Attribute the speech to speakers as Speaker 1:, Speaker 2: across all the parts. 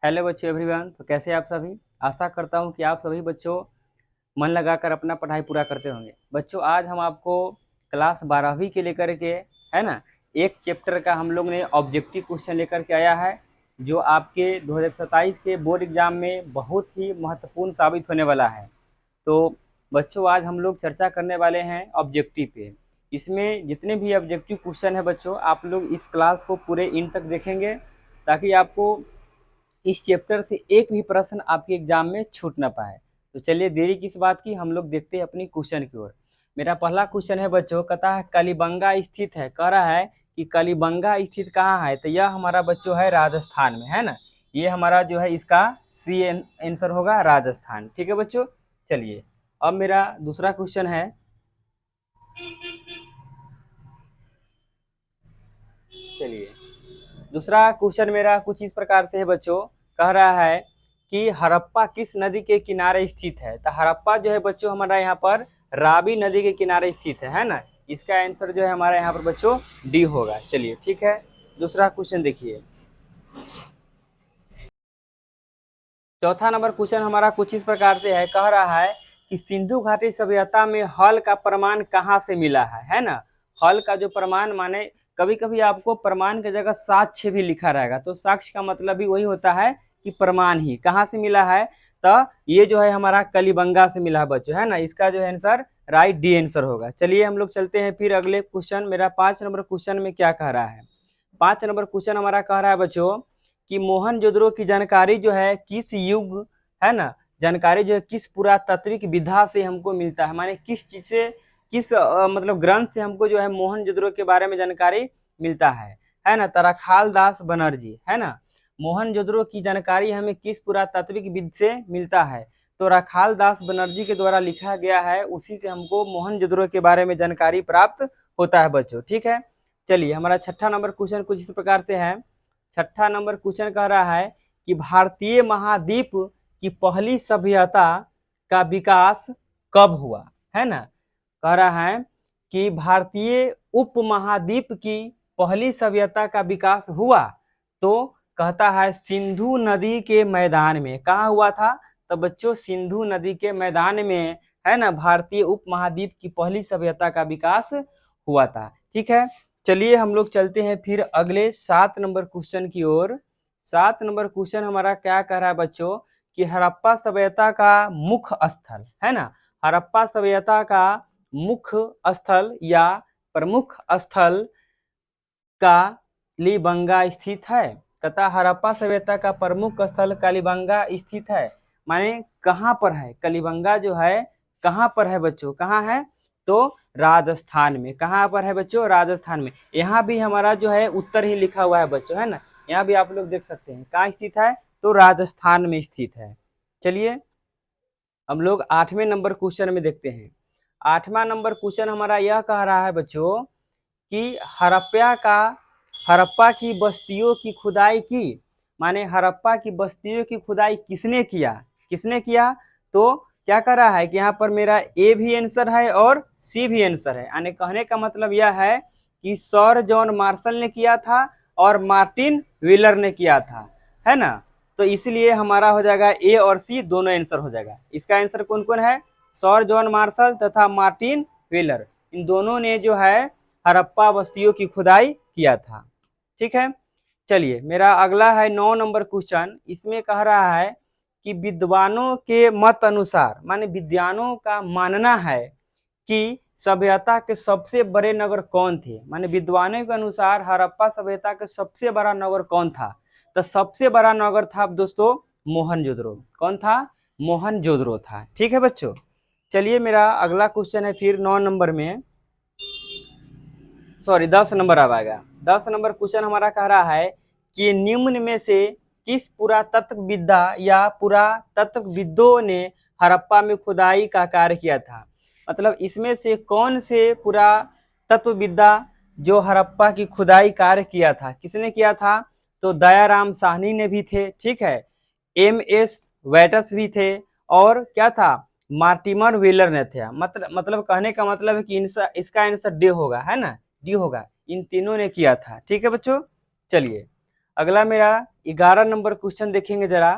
Speaker 1: Hello बच्चों everyone. तो कैसे हैं आप सभी। आशा करता हूं कि आप सभी बच्चों मन लगाकर अपना पढ़ाई पूरा करते होंगे। बच्चों आज हम आपको क्लास 12वीं के लेकर के है ना एक चैप्टर का हम लोग ने ऑब्जेक्टिव क्वेश्चन लेकर के आया है, जो आपके 2027 के बोर्ड एग्जाम में बहुत ही महत्वपूर्ण साबित होने वाला है। तो बच्चों आज हम लोग चर्चा करने वाले हैं ऑब्जेक्टिव पे। इसमें जितने भी ऑब्जेक्टिव क्वेश्चन है बच्चों, आप लोग इस क्लास को पूरे इन तक देखेंगे ताकि आपको इस चैप्टर से एक भी प्रश्न आपके एग्जाम में छूट ना पाए। तो चलिए देरी किस बात की, हम लोग देखते हैं अपनी क्वेश्चन की ओर। मेरा पहला क्वेश्चन है बच्चों, कहता है कलिबंगा स्थित है। कह रहा है कि कलिबंगा स्थित कहाँ है। तो यह हमारा बच्चों है राजस्थान में, है ना। ये हमारा जो है इसका सी आंसर होगा राजस्थान। ठीक है बच्चों। चलिए अब मेरा दूसरा क्वेश्चन है। चलिए दूसरा क्वेश्चन मेरा कुछ इस प्रकार से है बच्चों। कह रहा है कि हड़प्पा किस नदी के किनारे स्थित है। तो हड़प्पा जो है बच्चों हमारा यहाँ पर रावी नदी के किनारे स्थित है ना। इसका आंसर जो है हमारा यहाँ पर बच्चों डी होगा। चलिए ठीक है, दूसरा क्वेश्चन देखिए। चौथा नंबर क्वेश्चन हमारा कुछ इस प्रकार से है। कह रहा है कि सिंधु घाटी सभ्यता में हल का प्रमाण कहाँ से मिला है ना। हल का जो प्रमाण माने कभी कभी आपको प्रमाण की जगह साक्ष्य भी लिखा रहेगा, तो साक्ष्य का मतलब भी वही होता है कि प्रमाण ही कहाँ से मिला है। तो ये जो है हमारा कलिबंगा से मिला है बच्चों, है ना। इसका जो है आंसर राइट डी आंसर होगा। चलिए हम लोग चलते हैं फिर अगले क्वेश्चन। मेरा 5 नंबर क्वेश्चन में क्या कह रहा है। 5 नंबर क्वेश्चन हमारा कह रहा है बच्चों कि मोहनजोदड़ो की जानकारी जो है किस युग, है ना, जानकारी जो है किस पुरातात्विक विधा से हमको मिलता है। माने किस चीज से, किस मतलब ग्रंथ से हमको जो है मोहनजोदड़ो के बारे में जानकारी मिलता है ना। तो रखाल दास बनर्जी, है ना। मोहनजोदड़ो की जानकारी हमें किस पुरातात्विक विधि से मिलता है। तो रखाल दास बनर्जी के द्वारा लिखा गया है, उसी से हमको मोहनजोदड़ो के बारे में जानकारी प्राप्त होता है बच्चों। ठीक है। चलिए हमारा छठा नंबर क्वेश्चन कुछ इस प्रकार से है। छठा नंबर क्वेश्चन कह रहा है कि भारतीय महाद्वीप की पहली सभ्यता का विकास कब हुआ, है ना। कह रहा है कि भारतीय उपमहाद्वीप की पहली सभ्यता का विकास हुआ, तो कहता है सिंधु नदी के मैदान में। कहाँ हुआ था। तो बच्चों सिंधु नदी के मैदान में, है ना, भारतीय उपमहाद्वीप की पहली सभ्यता का विकास हुआ था। ठीक है। चलिए हम लोग चलते हैं फिर अगले 7 नंबर क्वेश्चन की ओर। 7 नंबर क्वेश्चन हमारा क्या कह रहा है बच्चों कि हड़प्पा सभ्यता का मुख्य स्थल, है ना। हड़प्पा सभ्यता का मुख्य स्थल या प्रमुख स्थल कालीबंगा स्थित है। तथा हड़प्पा सभ्यता का प्रमुख स्थल कालीबंगा स्थित है। माने कहाँ पर है कलीबंगा जो है, कहाँ पर है बच्चों, कहाँ है। तो राजस्थान में। कहाँ पर है बच्चों, राजस्थान में। यहाँ भी हमारा जो है उत्तर ही लिखा हुआ है बच्चों, है ना। यहाँ भी आप लोग देख सकते हैं कहाँ स्थित है, तो राजस्थान में स्थित है। चलिए हम लोग 8वें नंबर क्वेश्चन में देखते हैं। 8वां नंबर क्वेश्चन हमारा यह कह रहा है बच्चों कि हड़प्पा की बस्तियों की खुदाई की। माने हड़प्पा की बस्तियों की खुदाई किसने किया, किसने किया। तो क्या कर रहा है कि यहाँ पर मेरा ए भी आंसर है और सी भी आंसर है। यानी कहने का मतलब यह है कि सर जॉन मार्शल ने किया था और मार्टिन व्हीलर ने किया था, है ना। तो इसलिए हमारा हो जाएगा ए और सी दोनों आंसर हो जाएगा। इसका आंसर कौन कौन है, सर जॉन मार्शल तथा मार्टिन व्हीलर, इन दोनों ने जो है हड़प्पा बस्तियों की खुदाई किया था। ठीक है। चलिए मेरा अगला है 9 नंबर क्वेश्चन। इसमें कह रहा है कि विद्वानों के मत अनुसार, माने विद्वानों का मानना है कि सभ्यता के सबसे बड़े नगर कौन थे। माने विद्वानों के अनुसार हड़प्पा सभ्यता के सबसे बड़ा नगर कौन था। तो सबसे बड़ा नगर था दोस्तों मोहनजोदड़ो। कौन था, मोहनजोदड़ो था। ठीक है बच्चों। चलिए मेरा अगला क्वेश्चन है फिर 9 नंबर में, सॉरी 10 नंबर अब आएगा। 10 नंबर क्वेश्चन हमारा कह रहा है कि निम्न में से किस पुरातत्वविद्या या पुरातत्वविदों ने हड़प्पा में खुदाई का कार्य किया था। मतलब इसमें से कौन से पुरातत्वविद्या जो हड़प्पा की खुदाई कार्य किया था, किसने किया था। तो दयाराम साहनी ने भी थे, ठीक है, एम.एस. वेटस भी थे, और क्या था, मार्टिमर व्हीलर ने थे। मतलब कहने का मतलब है कि इसका आंसर डी होगा, है ना, डी होगा। इन तीनों ने किया था। ठीक है बच्चों। चलिए अगला मेरा 11 नंबर क्वेश्चन देखेंगे जरा।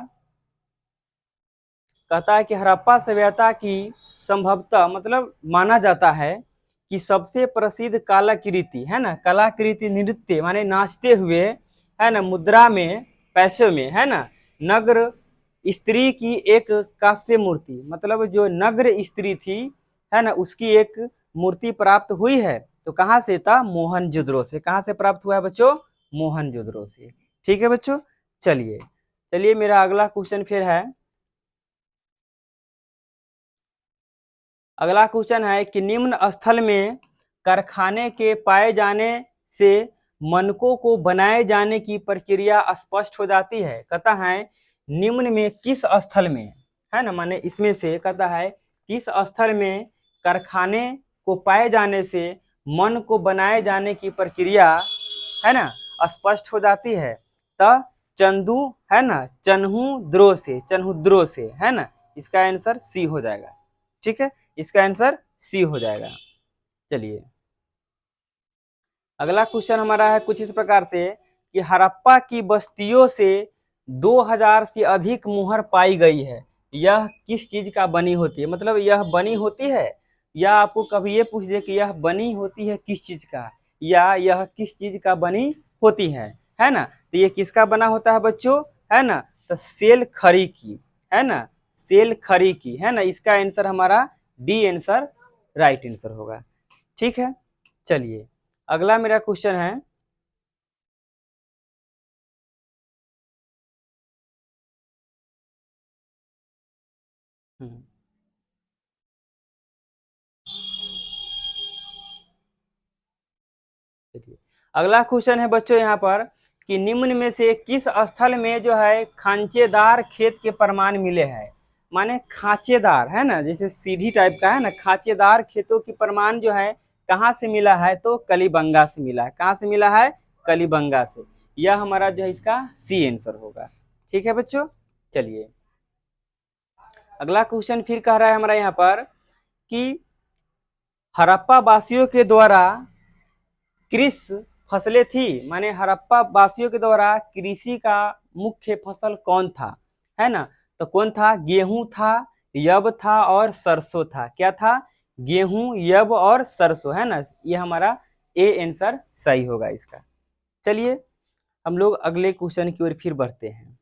Speaker 1: कहता है कि हड़प्पा सभ्यता की संभवतः मतलब माना जाता है कि सबसे प्रसिद्ध कलाकृति है ना, कलाकृति नृत्य माने नाचते हुए है ना, मुद्रा में पैसों में है ना, नग्न स्त्री की एक कांस्य मूर्ति, मतलब जो नग्न स्त्री थी है ना, उसकी एक मूर्ति प्राप्त हुई है। तो कहाँ से था? मोहनजोदड़ो से। कहाँ से प्राप्त हुआ है बच्चों? मोहनजोदड़ो से। ठीक है बच्चों, चलिए चलिए मेरा अगला क्वेश्चन फिर है। अगला क्वेश्चन है कि निम्न स्थल में कारखाने के पाए जाने से मनकों को बनाए जाने की प्रक्रिया स्पष्ट हो जाती है। कहता है निम्न में किस स्थल में, है ना, माने इसमें से कहता है किस स्थल में कारखाने को पाए जाने से मन को बनाए जाने की प्रक्रिया है ना स्पष्ट हो जाती है। त चंदू है ना, चन्हुद्रो से, चन्हुद्रो से है ना, इसका आंसर सी हो जाएगा। ठीक है, इसका आंसर सी हो जाएगा। चलिए अगला क्वेश्चन हमारा है कुछ इस प्रकार से कि हड़प्पा की बस्तियों से 2000 से अधिक मुहर पाई गई है, यह किस चीज का बनी होती है? मतलब यह बनी होती है, या आपको कभी ये पूछ दे कि यह बनी होती है किस चीज का, या यह किस चीज का बनी होती है ना, तो ये किसका बना होता है बच्चों? है ना, तो सेल खड़ी की, है ना, सेल खड़ी की, है ना, इसका आंसर हमारा डी आंसर राइट आंसर होगा। ठीक है, चलिए अगला मेरा क्वेश्चन है। चलिए अगला क्वेश्चन है बच्चों यहाँ पर कि निम्न में से किस स्थल में जो है खांचेदार खेत के प्रमाण मिले हैं? माने खांचेदार है ना, जैसे सीढ़ी टाइप का है ना, खांचेदार खेतों की प्रमाण जो है कहाँ से मिला है? तो कलिबंगा से मिला है। कहाँ से मिला है? कलिबंगा से। यह हमारा जो है इसका सी आंसर होगा। ठीक है बच्चों, चलिए अगला क्वेश्चन फिर कह रहा है हमारा यहाँ पर कि हड़प्पा वासियों के द्वारा कृषि फसलें थी, माने हड़प्पा वासियों के द्वारा कृषि का मुख्य फसल कौन था? है ना, तो कौन था? गेहूं था, यब था और सरसों था। क्या था? गेहूं, यब और सरसों, है ना, ये हमारा ए आंसर सही होगा इसका। चलिए हम लोग अगले क्वेश्चन की ओर फिर बढ़ते हैं।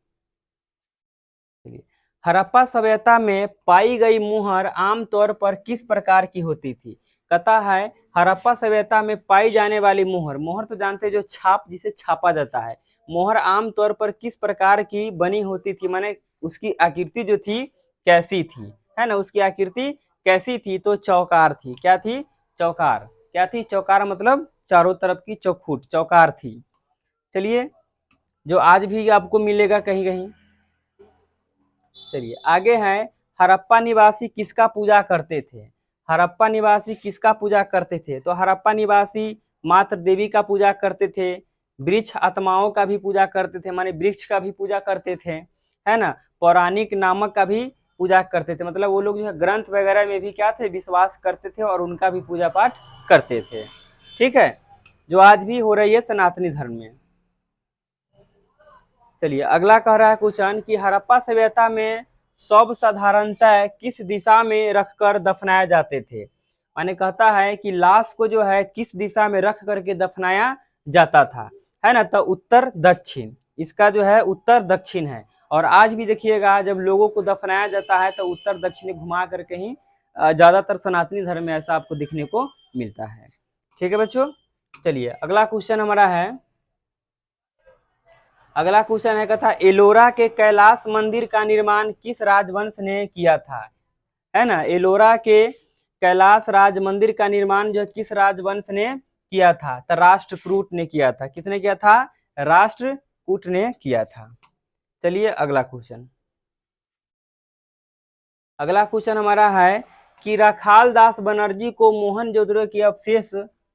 Speaker 1: चलिए हड़प्पा सभ्यता में पाई गई मुहर आमतौर पर किस प्रकार की होती थी? कहता है हड़प्पा सभ्यता में पाई जाने वाली मुहर, मुहर तो जानते हैं जो छाप जिसे छापा जाता है, मुहर आमतौर पर किस प्रकार की बनी होती थी, माने उसकी आकृति जो थी कैसी थी, है ना, उसकी आकृति कैसी थी? तो चौकार थी। क्या थी? चौकार। क्या थी? चौकार मतलब चारों तरफ की चौखुट, चौकार थी। चलिए जो आज भी आपको मिलेगा कहीं कहीं। चलिए आगे हैं, हड़प्पा निवासी किसका पूजा करते थे? हड़प्पा निवासी किसका पूजा करते थे? तो हड़प्पा निवासी मात्र देवी का पूजा करते थे, वृक्ष आत्माओं का भी पूजा करते थे, माने वृक्ष का भी पूजा करते थे, है ना, पौराणिक नामक का भी पूजा करते थे, मतलब वो लोग जो है ग्रंथ वगैरह में भी क्या थे? विश्वास करते थे और उनका भी पूजा पाठ करते थे। ठीक है, जो आज भी हो रही है सनातनी धर्म में। चलिए अगला कह रहा है क्वेश्चन कि हड़प्पा सभ्यता में शव साधारणतः किस दिशा में रखकर दफनाए जाते थे? माने कहता है कि लाश को जो है किस दिशा में रख करके दफनाया जाता था, है ना, तो उत्तर दक्षिण, इसका जो है उत्तर दक्षिण है। और आज भी देखिएगा जब लोगों को दफनाया जाता है तो उत्तर दक्षिण घुमा करके ही ज्यादातर सनातनी धर्म में ऐसा आपको देखने को मिलता है। ठीक है बच्चों, चलिए अगला क्वेश्चन हमारा है। अगला क्वेश्चन है कथा एलोरा के कैलाश मंदिर का निर्माण किस राजवंश ने किया था? है ना, एलोरा के कैलाश राज मंदिर का निर्माण जो किस राजवंश ने किया था? तो राष्ट्रकूट ने किया था। किसने किया था? राष्ट्रकूट ने किया था। चलिए अगला क्वेश्चन। अगला क्वेश्चन हमारा है कि राखाल दास बनर्जी को मोहनजोदड़ो के अवशेष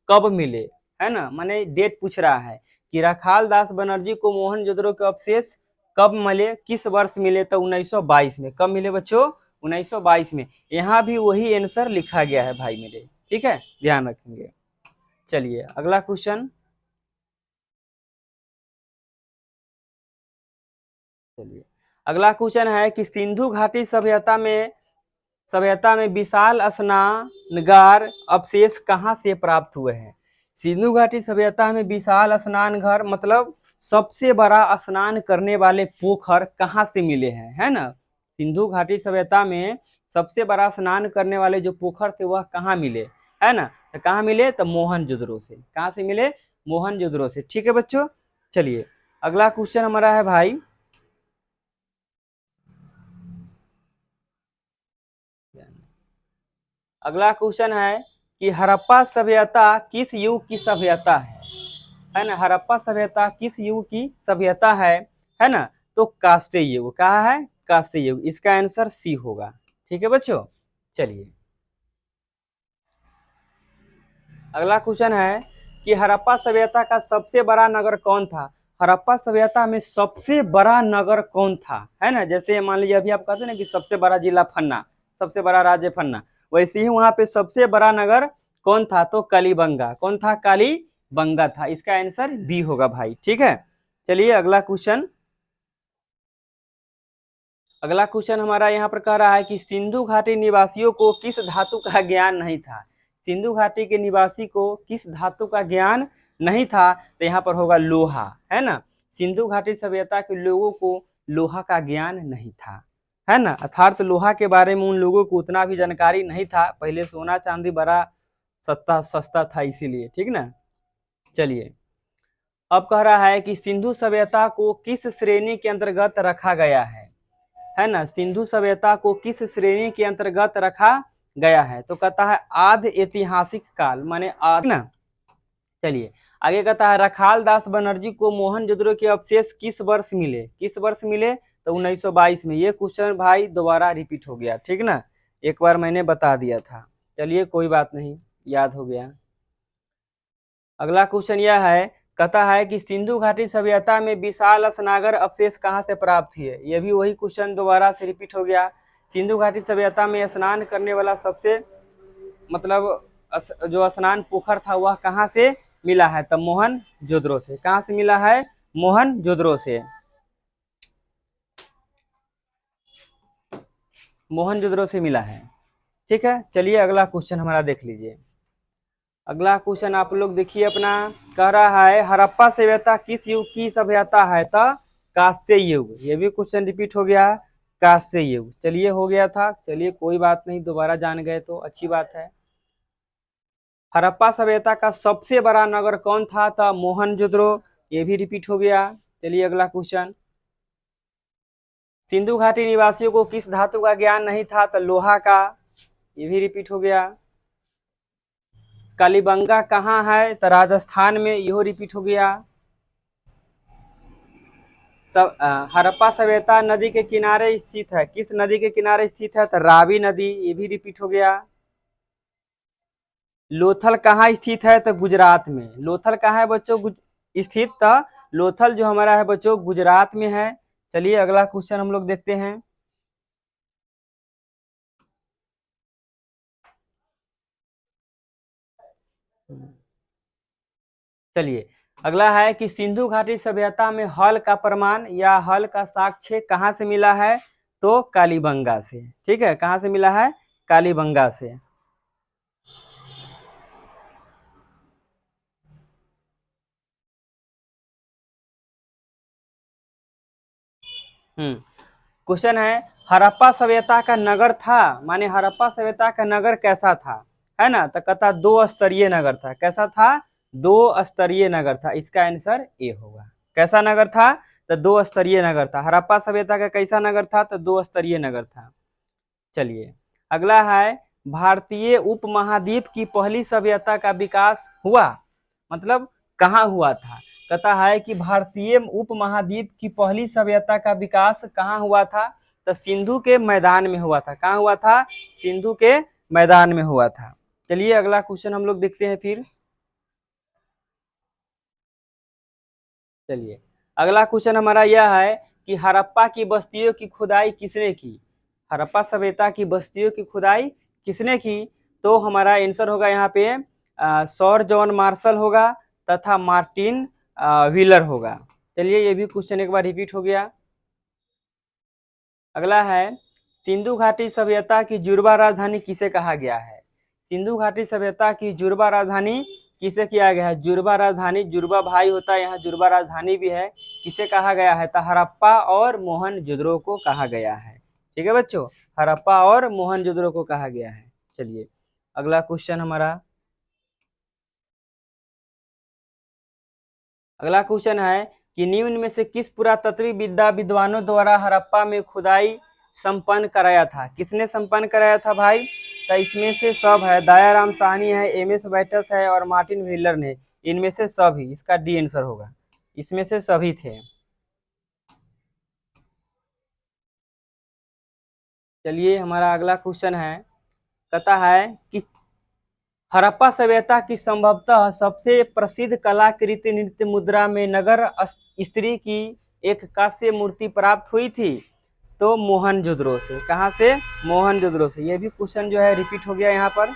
Speaker 1: कब मिले? है ना, माने डेट पूछ रहा है कि राखाल दास बनर्जी को मोहनजोदड़ो के अवशेष कब मिले, किस वर्ष मिले? तो 1922 में। कब मिले बच्चों? 1922 में। यहाँ भी वही आंसर लिखा गया है भाई मेरे, ठीक है, ध्यान रखेंगे। चलिए अगला क्वेश्चन। चलिए अगला क्वेश्चन है कि सिंधु घाटी सभ्यता में विशाल स्नानगार अवशेष कहाँ से प्राप्त हुए हैं। सिंधु घाटी सभ्यता में विशाल स्नान घर मतलब सबसे बड़ा स्नान करने वाले पोखर कहाँ से मिले हैं, है ना। सिंधु घाटी सभ्यता में सबसे बड़ा स्नान करने वाले जो पोखर थे वह कहाँ मिले, है ना। तो कहाँ मिले, तो मोहनजोदड़ो से। कहाँ से मिले, मोहनजोदड़ो से। ठीक है बच्चों, चलिए अगला क्वेश्चन हमारा है भाई, अगला क्वेश्चन है कि हड़प्पा सभ्यता किस युग की सभ्यता है ना। हड़प्पा सभ्यता किस युग की सभ्यता है ना। तो कांस्य युग। कहा है, कांस्य युग। इसका आंसर सी होगा। ठीक है बच्चों, चलिए अगला क्वेश्चन है कि हड़प्पा सभ्यता का सबसे बड़ा नगर कौन था। हड़प्पा सभ्यता में सबसे बड़ा नगर कौन था, है ना। जैसे मान लीजिए अभी आप कहते हैं ना कि सबसे बड़ा जिला फन्ना, सबसे बड़ा राज्य फन्ना, वैसे ही वहां पे सबसे बड़ा नगर कौन था, तो कालीबंगा। कौन था, कालीबंगा था। इसका आंसर बी होगा भाई। ठीक है, चलिए अगला क्वेश्चन, अगला क्वेश्चन हमारा यहाँ पर कह रहा है कि सिंधु घाटी निवासियों को किस धातु का ज्ञान नहीं था। सिंधु घाटी के निवासी को किस धातु का ज्ञान नहीं था, तो यहाँ पर होगा लोहा, है ना। सिंधु घाटी सभ्यता के लोगों को लोहा का ज्ञान नहीं था, है ना। अर्थात लोहा के बारे में उन लोगों को उतना भी जानकारी नहीं था। पहले सोना चांदी बड़ा सस्ता था इसीलिए। ठीक ना, चलिए अब कह रहा है कि सिंधु सभ्यता को किस श्रेणी के अंतर्गत रखा गया है ना। सिंधु सभ्यता को किस श्रेणी के अंतर्गत रखा गया है, तो कहता है आद्य ऐतिहासिक काल, माने आद्य ना। चलिए आगे कहता है रखाल दास बनर्जी को मोहनजोदड़ो के अवशेष किस वर्ष मिले। किस वर्ष मिले, तो 1922 में। ये क्वेश्चन भाई दोबारा रिपीट हो गया। ठीक ना, एक बार मैंने बता दिया था। चलिए कोई बात नहीं, याद हो गया। अगला क्वेश्चन यह है, कहता है कि सिंधु घाटी सभ्यता में विशाल स्नागर अवशेष कहाँ से प्राप्त हुए। यह भी वही क्वेश्चन दोबारा से रिपीट हो गया। सिंधु घाटी सभ्यता में स्नान करने वाला सबसे मतलब जो स्नान पोखर था वह कहाँ से मिला है, तो मोहनजोदड़ो से। कहाँ से मिला है, मोहनजोदड़ो से। मोहनजोदड़ो से मिला है। ठीक है, चलिए अगला क्वेश्चन हमारा देख लीजिए। अगला क्वेश्चन आप लोग देखिए अपना, कह रहा है हड़प्पा सभ्यता किस युग की सभ्यता है, तो कांस्य युग। ये भी क्वेश्चन रिपीट हो गया, कांस्य युग। चलिए हो गया था, चलिए कोई बात नहीं, दोबारा जान गए तो अच्छी बात है। हड़प्पा सभ्यता का सबसे बड़ा नगर कौन था, तो मोहनजोदड़ो। ये भी रिपीट हो गया। चलिए अगला क्वेश्चन, सिंधु घाटी निवासियों को किस धातु का ज्ञान नहीं था, तो लोहा का। ये भी रिपीट हो गया। कालीबंगा कहाँ है, तो राजस्थान में। यह रिपीट हो गया। सब हड़प्पा सभ्यता नदी के किनारे स्थित है। किस नदी के किनारे स्थित है, तो रावी नदी। ये भी रिपीट हो गया। लोथल कहाँ स्थित है, तो गुजरात में। लोथल कहाँ है बच्चों, स्थित। तो लोथल जो हमारा है बच्चों गुजरात में है। चलिए अगला क्वेश्चन हम लोग देखते हैं। चलिए अगला है कि सिंधु घाटी सभ्यता में हल का प्रमाण या हल का साक्ष्य कहाँ से मिला है, तो कालीबंगा से। ठीक है, कहाँ से मिला है, कालीबंगा से। क्वेश्चन है हड़प्पा सभ्यता का नगर था, माने हड़प्पा सभ्यता का नगर कैसा था, है ना। तो कहता दो स्तरीय नगर था। कैसा था, दो स्तरीय नगर था। इसका आंसर ए होगा। कैसा नगर था, तो दो स्तरीय नगर था। हड़प्पा सभ्यता का कैसा नगर था, तो दो स्तरीय नगर था। चलिए अगला है भारतीय उपमहाद्वीप की पहली सभ्यता का विकास हुआ, मतलब कहाँ हुआ था। कहता है कि भारतीय उपमहाद्वीप की पहली सभ्यता का विकास कहाँ हुआ था, तो सिंधु के मैदान में हुआ था। कहाँ हुआ था, सिंधु के मैदान में हुआ था। चलिए अगला क्वेश्चन हम लोग देखते हैं फिर। चलिए अगला क्वेश्चन हमारा यह है कि हड़प्पा की बस्तियों की खुदाई किसने की। हड़प्पा सभ्यता की बस्तियों की खुदाई किसने की, तो हमारा आंसर होगा यहाँ पे सर जॉन मार्शल होगा तथा मार्टिन व्हीलर होगा। चलिए ये भी क्वेश्चन एक बार रिपीट हो गया। अगला है सिंधु घाटी सभ्यता की जुड़वा राजधानी किसे कहा गया है? सिंधु घाटी सभ्यता की जुड़वा राजधानी किसे किया गया है? जुड़वा राजधानी, जुड़वा भाई होता है, यहाँ जुड़वा राजधानी भी है, किसे कहा गया है? तो हड़प्पा और मोहनजोदड़ो को कहा गया है। ठीक है बच्चों, हड़प्पा और मोहनजोदड़ो को कहा गया है। चलिए अगला क्वेश्चन हमारा, अगला क्वेश्चन है कि निम्न में से किस पुरातत्वीय विद्या विद्वानों द्वारा हड़प्पा में खुदाई संपन्न कराया था? किसने संपन्न कराया था भाई? तो इसमें से सब है, दयाराम साहनी है, एमएस बैटस है और मार्टिन व्हीलर ने, इनमें से सभी, इसका डी आंसर होगा, इसमें से सभी थे। चलिए हमारा अगला क्वेश्चन है, कहता है कि हड़प्पा सभ्यता की संभवतः सबसे प्रसिद्ध कलाकृति नृत्य मुद्रा में नगर स्त्री की एक कांस्य मूर्ति प्राप्त हुई थी। तो मोहनजोदड़ो से। कहाँ से? मोहनजोदड़ो से। ये भी क्वेश्चन जो है रिपीट हो गया यहाँ पर।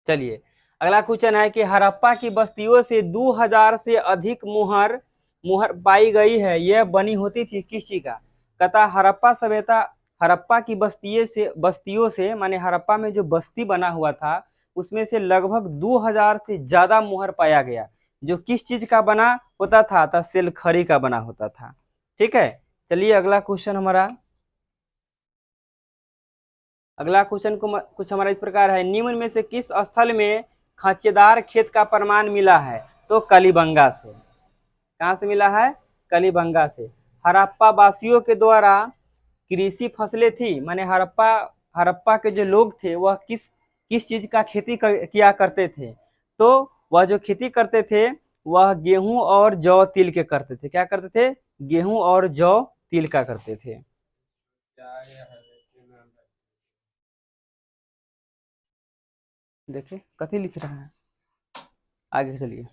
Speaker 1: चलिए अगला क्वेश्चन है कि हड़प्पा की बस्तियों से 2000 से अधिक मुहर पाई गई है, यह बनी होती थी किस चीज का? कहता हड़प्पा सभ्यता, हड़प्पा की बस्तियों से माने हड़प्पा में जो बस्ती बना हुआ था उसमें से लगभग 2000 से ज्यादा मुहर पाया गया, जो किस चीज का बना होता था? तो सिलखरी का बना होता था। ठीक है, चलिए अगला क्वेश्चन हमारा, अगला क्वेश्चन को कुछ हमारा इस प्रकार है, निम्न में से किस स्थल में खांचेदार खेत का प्रमाण मिला है? तो कलिबंगा से। कहाँ से मिला है? कलिबंगा से। हड़प्पा वासियों के द्वारा कृषि फसलें थी, माने हड़प्पा के जो लोग थे वह किस किस चीज का खेती किया करते थे? तो वह जो खेती करते थे वह गेहूं और जौ तिल के करते थे। क्या करते थे? गेहूं और जौ तिल का करते थे। देखिए कथी लिख रहा है, आगे चलिए।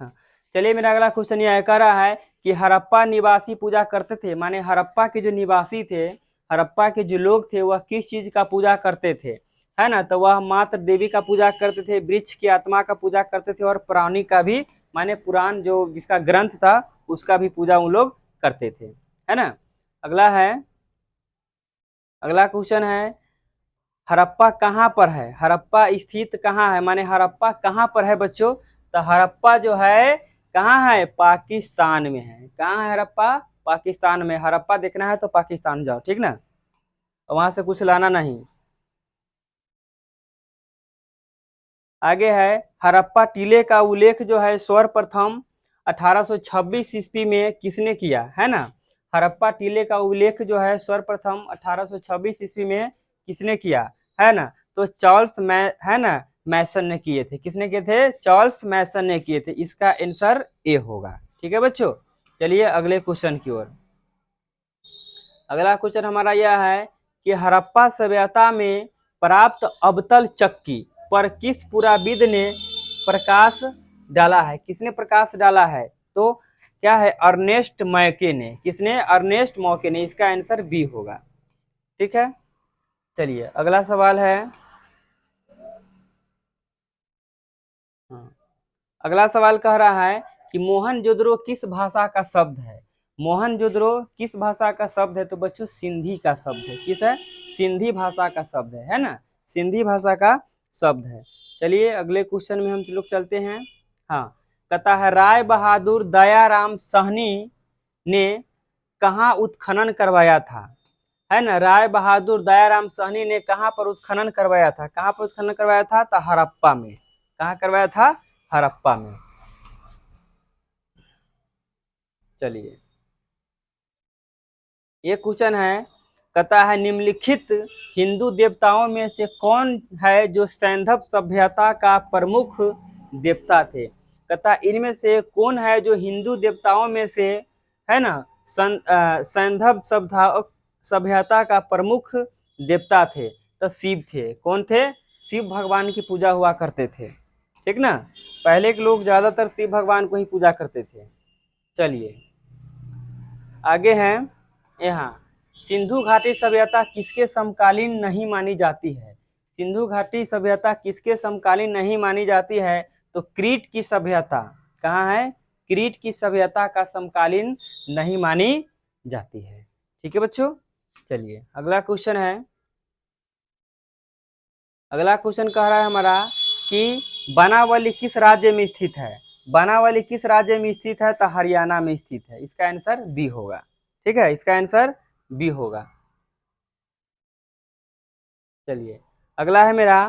Speaker 1: हाँ चलिए, मेरा अगला क्वेश्चन यह कह रहा है कि हड़प्पा निवासी पूजा करते थे, माने हड़प्पा के जो निवासी थे, हड़प्पा के जो लोग थे वह किस चीज का पूजा करते थे? है ना, तो वह मात्र देवी का पूजा करते थे, वृक्ष की आत्मा का पूजा करते थे और प्राणी का भी, माने पुराण जो जिसका ग्रंथ था उसका भी पूजा उन लोग करते थे। है ना। अगला है, अगला क्वेश्चन है हड़प्पा कहाँ पर है? हड़प्पा स्थित कहाँ है, माने हड़प्पा कहाँ पर है बच्चों? तो हड़प्पा जो है कहाँ है? पाकिस्तान में है। कहाँ है हड़प्पा? पाकिस्तान में। हड़प्पा देखना है तो पाकिस्तान जाओ, ठीक ना, वहां से कुछ लाना नहीं। आगे है हड़प्पा टीले का उल्लेख जो है सर्वप्रथम 1826 ईस्वी में किसने किया? है ना, हड़प्पा टीले का उल्लेख जो है सर्वप्रथम 1826 ईस्वी में किसने किया? है ना, तो है ना, मैसन ने किए थे। किसने किए थे? चार्ल्स मैसन ने किए थे। इसका आंसर ए होगा। ठीक है बच्चों, चलिए अगले क्वेश्चन की ओर। अगला क्वेश्चन हमारा यह है कि हड़प्पा सभ्यता में प्राप्त अबतल चक्की पर किस पुराविद ने प्रकाश डाला है? किसने प्रकाश डाला है? तो क्या है? अर्नेस्ट मैके ने। किसने? अर्नेस्ट मैके ने। इसका आंसर बी होगा। ठीक है, चलिए अगला सवाल है, हाँ, अगला सवाल कह रहा है कि मोहनजोदड़ो किस भाषा का शब्द है? मोहनजोदड़ो किस भाषा का शब्द है? तो बच्चों सिंधी का शब्द है। किस है? सिंधी भाषा का शब्द है ना, सिंधी भाषा का शब्द है। चलिए अगले क्वेश्चन में हम लोग चलते हैं। हाँ, कहता है राय बहादुर दयाराम साहनी ने कहाँ उत्खनन करवाया था? है ना, राय बहादुर दयाराम साहनी ने कहाँ पर उत्खनन करवाया था? कहाँ पर उत्खनन करवाया था? तो हड़प्पा में। कहाँ करवाया था? हड़प्पा में। चलिए ये क्वेश्चन है, कहता है निम्नलिखित हिंदू देवताओं में से कौन है जो सैंधव सभ्यता का प्रमुख देवता थे? कहता है इनमें से कौन है जो हिंदू देवताओं में से, है ना, सैंधव सभ्यता का प्रमुख देवता थे? तो शिव थे। कौन थे? शिव भगवान की पूजा हुआ करते थे। ठीक ना, पहले के लोग ज्यादातर शिव भगवान को ही पूजा करते थे। चलिए आगे हैं यहाँ, सिंधु घाटी सभ्यता किसके समकालीन नहीं मानी जाती है? सिंधु घाटी सभ्यता किसके समकालीन नहीं मानी जाती है? तो क्रीट की सभ्यता, कहाँ है? क्रीट की सभ्यता का समकालीन नहीं मानी जाती है। ठीक है बच्चों, चलिए अगला क्वेश्चन है। अगला क्वेश्चन कह रहा है हमारा कि बनावली किस राज्य में स्थित है? बनावली किस राज्य में स्थित है? तो हरियाणा में स्थित है। इसका आंसर बी होगा। ठीक है, इसका आंसर बी होगा। चलिए अगला है मेरा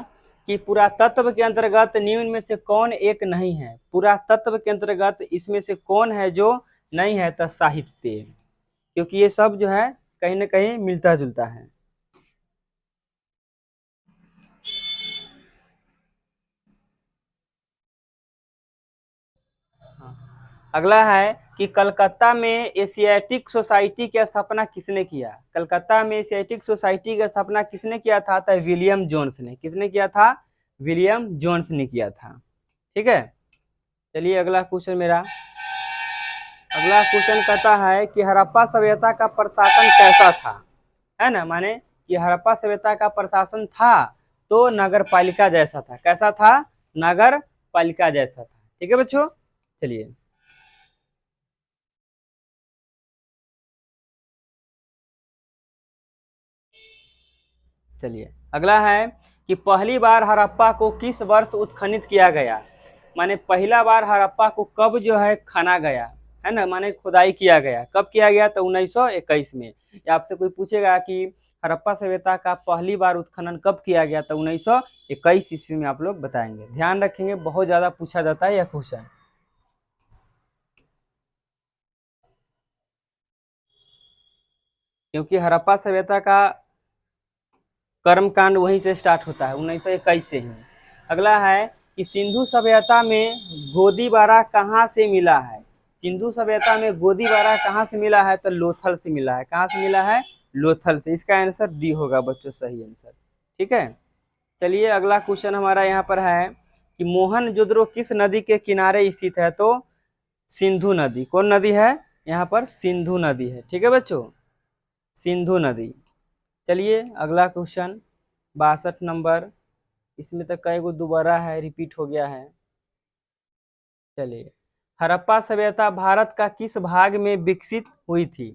Speaker 1: कि पुरातत्व के अंतर्गत निम्न में से कौन एक नहीं है? पुरातत्व के अंतर्गत इसमें से कौन है जो नहीं है? तो साहित्य, क्योंकि ये सब जो है कहीं ना कहीं मिलता जुलता है। अगला है कि कलकत्ता में एशियाटिक सोसाइटी की स्थापना किसने किया? कलकत्ता में एशियाटिक सोसाइटी की स्थापना किसने किया था? तो विलियम जोन्स ने। किसने किया था? विलियम जोन्स ने किया था। ठीक है, चलिए अगला क्वेश्चन मेरा। अगला क्वेश्चन कहता है कि हड़प्पा सभ्यता का प्रशासन कैसा था? है ना, माने कि हड़प्पा सभ्यता का प्रशासन था तो नगर पालिका जैसा था। कैसा था? नगर पालिका जैसा था। ठीक है बच्चों, चलिए चलिए अगला है कि पहली बार हड़प्पा को किस वर्ष उत्खनित किया गया? माने पहला बार हड़प्पा को कब जो है खाना गया, है ना, माने खुदाई किया गया। कब किया गया? तो 1921 में। या आपसे कोई पूछेगा कि हड़प्पा सभ्यता का पहली बार उत्खनन कब किया गया? तो 1921 ईस्वी में आप लोग बताएंगे। ध्यान रखेंगे, बहुत ज्यादा पूछा जाता है यह क्वेश्चन, क्योंकि हड़प्पा सभ्यता का कर्मकांड वहीं से स्टार्ट होता है, 1921 से ही। अगला है कि सिंधु सभ्यता में गोदीबारा कहाँ से मिला है? सिंधु सभ्यता में गोदीबारा कहाँ से मिला है? तो लोथल से मिला है। कहाँ से मिला है? लोथल से। इसका आंसर डी होगा बच्चों, सही आंसर। ठीक है, चलिए अगला क्वेश्चन हमारा यहाँ पर है कि मोहनजोदड़ो किस नदी के किनारे स्थित है? तो सिंधु नदी। कौन नदी है यहाँ पर? सिंधु नदी है। ठीक है बच्चों, सिंधु नदी। चलिए अगला क्वेश्चन 62 नंबर। इसमें तो कई गो दोबारा है, रिपीट हो गया है। चलिए, हड़प्पा सभ्यता भारत का किस भाग में विकसित हुई थी?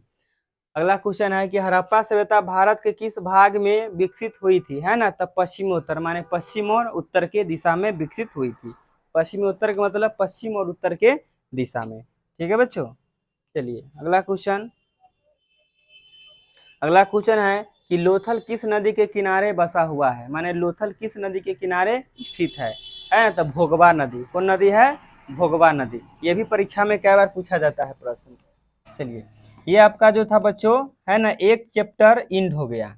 Speaker 1: अगला क्वेश्चन है कि हड़प्पा सभ्यता भारत के किस भाग में विकसित हुई थी, है ना? तब पश्चिमोत्तर, माने पश्चिम और उत्तर के दिशा में विकसित हुई थी। पश्चिमी उत्तर का मतलब पश्चिम और उत्तर के दिशा में। ठीक है बच्चों, चलिए अगला क्वेश्चन। अगला क्वेश्चन है कि लोथल किस नदी के किनारे बसा हुआ है? माने लोथल किस नदी के किनारे स्थित है ना? तो भोगवा नदी। कौन नदी है? भोगवा नदी। ये भी परीक्षा में कई बार पूछा जाता है प्रश्न। चलिए, ये आपका जो था बच्चों, है ना, एक चैप्टर इंड हो गया।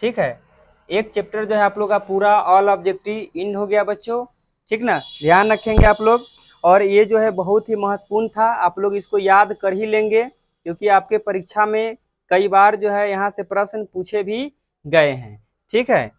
Speaker 1: ठीक है, एक चैप्टर जो है आप लोग का पूरा ऑल ऑब्जेक्टिव इंड हो गया बच्चों। ठीक ना, ध्यान रखेंगे आप लोग। और ये जो है बहुत ही महत्वपूर्ण था, आप लोग इसको याद कर ही लेंगे, क्योंकि आपके परीक्षा में कई बार जो है यहाँ से प्रश्न पूछे भी गए हैं। ठीक है,